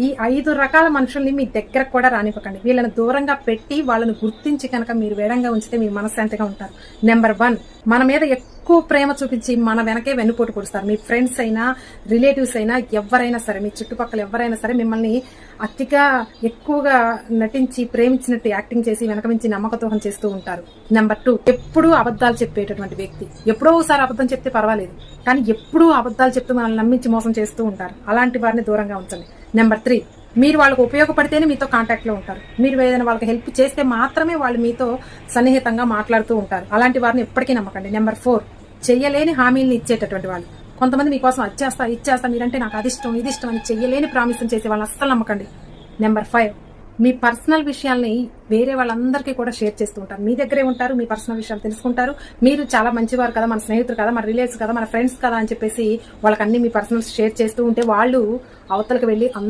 ఈ 5 రకాల మనుషుల్ని మీ దగ్గరకు కూడా రానివ్వకండి. వీళ్ళని దూరంగా పెట్టి వాళ్ళని గుర్తించి కనుక మీరు వేడంగా ఉంచితే మీ మనశ్శాంతిగా ఉంటారు. నెంబర్ 1, మన మీద ఎక్కువ ప్రేమ చూపించి మన వెనకే వెన్నుపోటు పొడుస్తారు. మీ ఫ్రెండ్స్ అయినా, రిలేటివ్స్ అయినా, ఎవరైనా సరే, మీ చుట్టుపక్కల ఎవరైనా సరే మిమ్మల్ని అతిగా ఎక్కువగా నటించి ప్రేమించినట్టు యాక్టింగ్ చేసి వెనక నుంచి నమ్మకద్రోహం చేస్తూ ఉంటారు. నెంబర్ 2, ఎప్పుడూ అబద్ధాలు చెప్పేటటువంటి వ్యక్తి. ఎప్పుడో ఒకసారి అబద్ధం చెప్తే పర్వాలేదు, కానీ ఎప్పుడూ అబద్ధాలు చెప్తూ మనల్ని నమ్మించి మోసం చేస్తూ ఉంటారు. అలాంటి వారిని దూరంగా ఉంచండి. నెంబర్ 3, మీరు వాళ్ళకు ఉపయోగపడితేనే మీతో కాంటాక్ట్ లో ఉంటారు. మీరు ఏదైనా వాళ్ళకి హెల్ప్ చేస్తే మాత్రమే వాళ్ళు మీతో సన్నిహితంగా మాట్లాడుతూ ఉంటారు. అలాంటి వారిని ఎప్పటికీ నమ్మకండి. నెంబర్ 4, చెయ్యలేని హామీలను ఇచ్చేటటువంటి వాళ్ళు. కొంతమంది మీకోసం ఇచ్చేస్తా మీరంటే నాకు అది ఇష్టం ఇది ఇష్టం అని చెయ్యలేని ప్రామిసం చేసే వాళ్ళని అస్సలు నమ్మకండి. నెంబర్ 5, మీ పర్సనల్ విషయాల్ని వేరే వాళ్ళందరికీ కూడా షేర్ చేస్తూ ఉంటారు. మీ దగ్గరే ఉంటారు, మీ పర్సనల్ విషయాలు తెలుసుకుంటారు. మీరు చాలా మంచివారు కదా, మన స్నేహితులు కదా, మన రిలేటివ్స్ కదా, మన ఫ్రెండ్స్ కదా అని చెప్పేసి వాళ్ళకి అన్ని మీ పర్సనల్ షేర్ చేస్తూ ఉంటే వాళ్ళు అవతలకు వెళ్లి